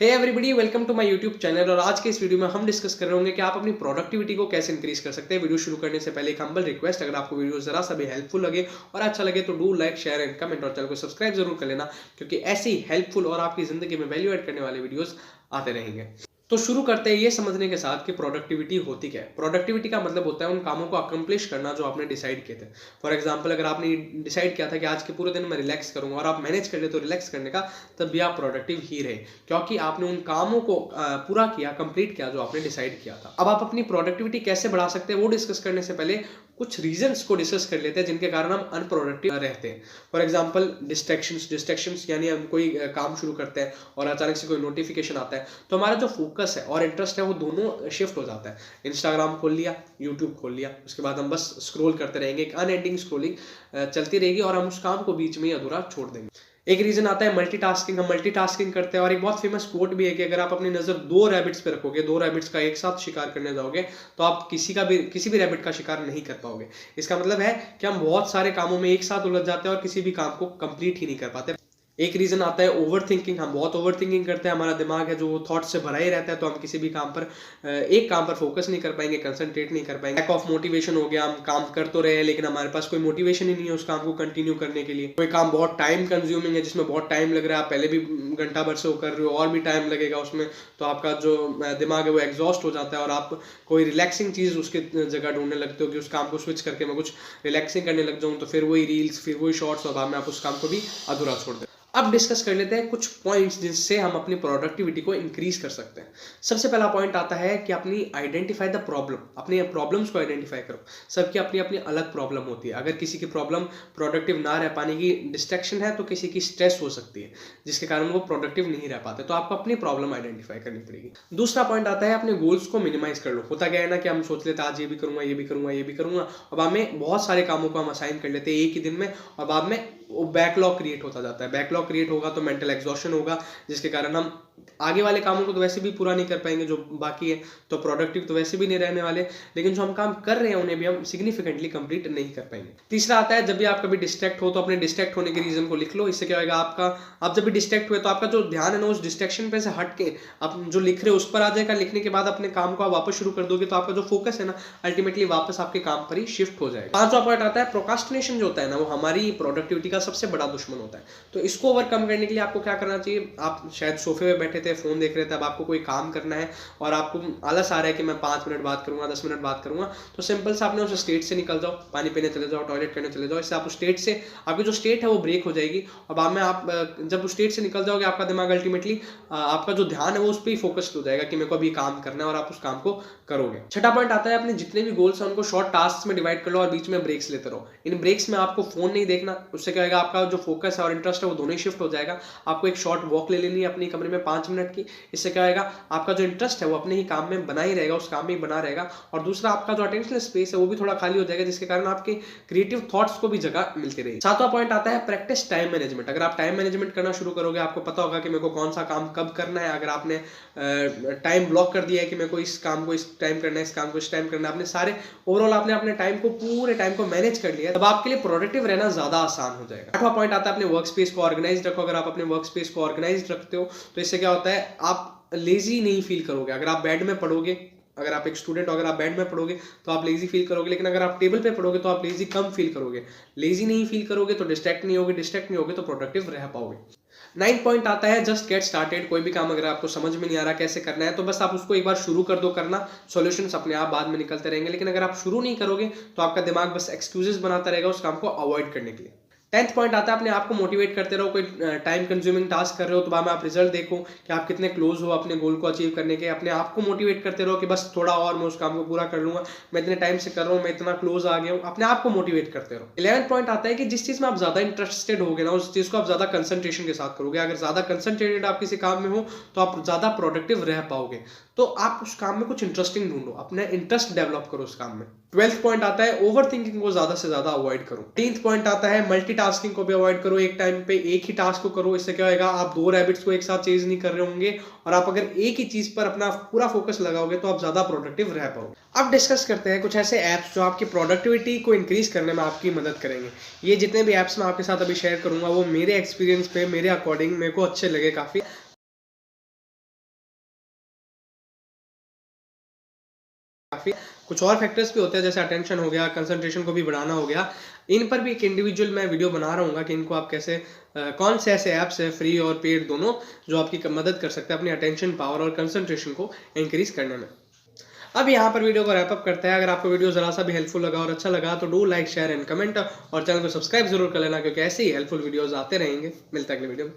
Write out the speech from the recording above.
Hey everybody, welcome to my YouTube channel. और आज के इस वीडियो में हम डिस्कस कर रहे होंगे कि आप अपनी प्रोडक्टिविटी को कैसे इंक्रीज कर सकते हैं। वीडियो शुरू करने से पहले एक हम्बल रिक्वेस्ट, अगर आपको वीडियो जरा सा भी हेल्पफुल लगे और अच्छा लगे तो do like, share and comment, और चैनल को सब्सक्राइब जरूर कर लेना, क्योंकि ऐसी हेल्पफुल और आपकी जिंदगी में वैल्यू एड करने वाले वीडियोस आते रहेंगे। तो शुरू करते हैं ये समझने के साथ कि प्रोडक्टिविटी होती क्या है। प्रोडक्टिविटी का मतलब होता है उन कामों को अकम्प्लिश करना जो आपने डिसाइड किए थे। फॉर एग्जांपल, अगर आपने डिसाइड किया था कि आज के पूरे दिन मैं रिलैक्स करूंगा और आप मैनेज कर ले तो रिलैक्स करने का, तब भी आप प्रोडक्टिव ही रहे, क्योंकि आपने उन कामों को पूरा किया, कंप्लीट किया जो आपने डिसाइड किया था। अब आप अपनी प्रोडक्टिविटी कैसे बढ़ा सकते हैं वो डिस्कस करने से पहले कुछ रीजंस को डिस्कस कर लेते हैं जिनके कारण हम अनप्रोडक्टिव रहते हैं। फॉर एग्जांपल, डिस्ट्रैक्शंस यानी हम कोई काम शुरू करते हैं और अचानक से कोई नोटिफिकेशन आता है तो हमारा जो फोकस है और इंटरेस्ट है वो दोनों शिफ्ट हो जाता है। इंस्टाग्राम खोल लिया, यूट्यूब खोल लिया, उसके बाद हम बस स्क्रॉल करते रहेंगे, एक अनएंडिंग स्क्रॉलिंग चलती रहेगी और हम उस काम को बीच में ही अधूरा छोड़ देंगे। एक रीजन आता है मल्टीटास्किंग। हम मल्टीटास्किंग करते हैं, और एक बहुत फेमस कोट भी है कि अगर आप अपनी नजर दो रैबिट्स पे रखोगे, दो रैबिट्स का एक साथ शिकार करने जाओगे तो आप किसी भी रैबिट का शिकार नहीं कर पाओगे। इसका मतलब है कि हम बहुत सारे कामों में एक साथ उलझ जाते हैं और किसी भी काम को कंप्लीट ही नहीं कर पाते। एक रीजन आता है ओवर थिंकिंग। हम बहुत ओवर थिंकिंग करते हैं, हमारा दिमाग है जो थॉट से भरा ही रहता है, तो हम किसी भी काम पर एक काम पर फोकस नहीं कर पाएंगे, कंसंट्रेट नहीं कर पाएंगे। लैक ऑफ मोटिवेशन हो गया, हम काम कर तो रहे हैं लेकिन हमारे पास कोई मोटिवेशन ही नहीं है उस काम को कंटिन्यू करने के लिए। कोई काम बहुत टाइम कंज्यूमिंग है, जिसमें बहुत टाइम लग रहा है, आप पहले भी घंटा भर से वो कर रहे हो और भी टाइम लगेगा उसमें, तो आपका जो दिमाग है वो एग्जॉस्ट हो जाता है और आप कोई रिलैक्सिंग चीज उसके जगह ढूंढने लगते हो कि उस काम को स्विच करके मैं कुछ रिलैक्सिंग करने लग जाऊँ, तो फिर वही रील्स, फिर वही शॉर्ट्स, और बाद में आप उस काम को भी अधूरा छोड़ दें। अब डिस्कस कर लेते हैं कुछ पॉइंट्स जिनसे हम अपनी प्रोडक्टिविटी को इंक्रीज कर सकते हैं। सबसे पहला पॉइंट आता है कि अपनी आइडेंटिफाई द प्रॉब्लम। अपने प्रॉब्लम्स को आइडेंटिफाई करो। सबकी अपनी अपनी अलग प्रॉब्लम होती है। अगर किसी की प्रॉब्लम प्रोडक्टिव ना रह पाने की डिस्ट्रैक्शन है, तो किसी की स्ट्रेस हो सकती है जिसके कारण वो प्रोडक्टिव नहीं रह पाते। तो आपको अपनी प्रॉब्लम आइडेंटिफाई करनी पड़ेगी। दूसरा पॉइंट आता है अपने गोल्स को मिनिमाइज कर लो। होता क्या है ना कि हम सोच लेते हैं आज ये भी करूंगा, ये भी करूंगा, ये भी करूंगा, और बाद में बहुत सारे कामों को हम असाइन कर लेते हैं एक ही दिन में, और बाद में वो बैकलॉग क्रिएट होता जाता है। बैकलॉग क्रिएट होगा तो मेंटल एग्जॉशन होगा, जिसके कारण हम आगे वाले कामों को तो वैसे भी पूरा नहीं कर पाएंगे जो बाकी है, तो प्रोडक्टिव तो वैसे भी नहीं रहने वाले, लेकिन जो हम काम कर रहे हैं उन्हें भी हम सिग्निफिकेंटली कंप्लीट नहीं कर पाएंगे। तीसरा आता है, जब भी आप कभी डिस्ट्रैक्ट हो तो अपने डिस्ट्रैक्ट होने के रीजन को लिख लो। इससे क्या होगा, आप जब भी डिस्ट्रैक्ट हुए तो आपका जो ध्यान है ना उस डिस्ट्रैक्शन पे से हट के आप जो लिख रहे हो उस पर आ जाएगा। लिखने के बाद अपने काम को आप वापस शुरू कर दोगे तो आपका जो फोकस है ना अल्टीमेटली वापस आपके काम पर ही शिफ्ट हो जाएगा। पांचवा पॉइंट आता है प्रोक्रास्टिनेशन। जो होता है ना वो हमारी प्रोडक्टिविटी का सबसे बड़ा दुश्मन होता है। तो इसको ओवरकम करने के लिए आपको क्या करना चाहिए, आप शायद सोफे पे बैठे थे, फोन देख रहे थे, अब आपको कोई काम करना है और आपको आलस आ रहा है कि मैं 5 मिनट बात करूंगा, 10 मिनट बात करूंगा, तो सिंपल से आपने उस स्टेट से निकल जाओ, पानी पीने चले जाओ, टॉयलेट करने चले जाओ। इससे आप उस स्टेट से, आपकी जो स्टेट है वो ब्रेक हो जाएगी, और बाद में आप जब उस स्टेट से निकल जाओगे आपका दिमाग अल्टीमेटली आपका जो ध्यान है वो उस पर ही फोकस्ड हो जाएगा कि मेरे को अभी काम करना है, और आप उस काम को करोगे। छठा पॉइंट आता है अपने जितने भी गोल्स हैं उनको शॉर्ट टास्क में डिवाइड कर लो और बीच में ब्रेक्स लेते रहो। इन ब्रेक्स में आपको फोन नहीं देखना, उससे क्या होगा, आपका जो फोकस है और इंटरेस्ट है वो दोनों ही शिफ्ट हो जाएगा। आपको एक शॉर्ट वॉक ले लेनी है अपने कमरे में 5 मिनट की। इससे क्या होगा, आपका जो इंटरेस्ट है वो अपने ही काम में बना ही रहेगा, उस काम में ही बना रहेगा, और दूसरा आपका जो अटेंशनल स्पेस है वो भी थोड़ा खाली हो जाएगा, जिसके कारण आपके क्रिएटिव थॉट्स को भी जगह मिलती रहेगी। सातवां पॉइंट आता है प्रैक्टिस टाइम मैनेजमेंट। अगर आप टाइम मैनेजमेंट करना शुरू करोगे, आपको पता होगा कि मेरे को कौन सा काम कब करना है। अगर आपने टाइम ब्लॉक कर दिया है कि मेरे को इस काम को इस टाइम करना है, इस काम को इस टाइम करना है, आपने सारे ओवरऑल आपने अपने टाइम को, पूरे टाइम को मैनेज कर लिया, तब आपके लिए प्रोडक्टिव रहना ज्यादा आसान हो जाएगा। आठवां पॉइंट आता है अपने वर्क स्पेस को ऑर्गेनाइज रखो। अगर आप अपने वर्क स्पेस को ऑर्गेनाइज रखते हो तो इससे क्या होता है, आप लेजी नहीं फील करोगे। अगर आप बेड में पढ़ोगे, अगर आप एक स्टूडेंट हो, अगर आप बेड में पढ़ोगे तो आप लेजी फील करोगे, लेकिन अगर आप टेबल पे पढ़ोगे तो आप लेजी कम फील करोगे। लेजी नहीं फील करोगे तो डिस्ट्रैक्ट नहीं होगे, डिस्ट्रैक्ट नहीं होगे तो प्रोडक्टिव रह पाओगे। 9th पॉइंट आता है जस्ट गेट स्टार्टेड। कोई भी काम अगर आपको समझ में नहीं आ रहा कैसे करना है, तो बस आप उसको एक बार शुरू कर दो करना, सॉल्यूशंस अपने आप बाद में निकलते रहेंगे। लेकिन अगर आप शुरू नहीं करोगे तो आपका दिमाग बस एक्सक्यूजेस बनाता रहेगा उस काम को अवॉइड करने के लिए। 10th पॉइंट आता है अपने आप को मोटिवेट करते रहो। कोई टाइम कंज्यूमिंग टास्क कर रहे हो तो बाद में आप रिजल्ट देखो कि आप कितने क्लोज हो अपने गोल को अचीव करने के। अपने आप को मोटिवेट करते रहो कि बस थोड़ा और मैं उस काम को पूरा कर लूंगा, मैं इतने टाइम से कर रहा हूँ, मैं इतना क्लोज आ गया हूँ। अपने आप को मोटिवेट करते रहो। 11th पॉइंट आता है कि जिस चीज में आप ज्यादा इंटरेस्टेड होगे ना, उस चीज को आप ज्यादा कंसंट्रेशन के साथ करोगे। अगर ज्यादा कंसंट्रेटेड आप किसी काम में हो तो आप ज्यादा प्रोडक्टिव रह पाओगे। तो आप उस काम में कुछ इंटरेस्टिंग ढूंढो, अपने इंटरेस्ट डेवलप करो उस काम में। 12th पॉइंट आता है ओवर थिंकिंग को ज्यादा से ज्यादा अवॉइड करो। 13th पॉइंट आता है मल्टीटास्किंग को भी अवॉइड करो। एक टाइम पे एक ही टास्क को करो। इससे क्या होगा, आप दो रैबिट्स को एक साथ चेज नहीं कर रहे होंगे, और आप अगर एक ही चीज पर अपना पूरा फोकस लगाओगे तो आप ज्यादा प्रोडक्टिव रह पाओगे। अब डिस्कस करते हैं कुछ ऐसे ऐप्स जो आपकी प्रोडक्टिविटी को इंक्रीज करने में आपकी मदद करेंगे। ये जितने भी ऐप्स मैं आपके साथ अभी शेयर करूंगा वो मेरे एक्सपीरियंस पे, मेरे अकॉर्डिंग मेरे को अच्छे लगे काफी। काफ़ी कुछ और फैक्टर्स भी होते हैं, जैसे अटेंशन हो गया, कंसंट्रेशन को भी बढ़ाना हो गया। इन पर भी एक इंडिविजुअल मैं वीडियो बना रहा हूँ कि इनको आप कैसे कौन से ऐसे ऐप्स है फ्री और पेड दोनों जो आपकी मदद कर सकते हैं अपनी अटेंशन पावर और कंसंट्रेशन को इंक्रीज करने में। अब यहाँ पर वीडियो को रैप अप करते हैं। अगर आपको वीडियो जरा सा भी हेल्पफुल लगा और अच्छा लगा तो do like share and comment और चैनल को सब्सक्राइब जरूर कर लेना, क्योंकि ऐसे ही हेल्पफुल वीडियोस आते रहेंगे। मिलता है अगले वीडियो में।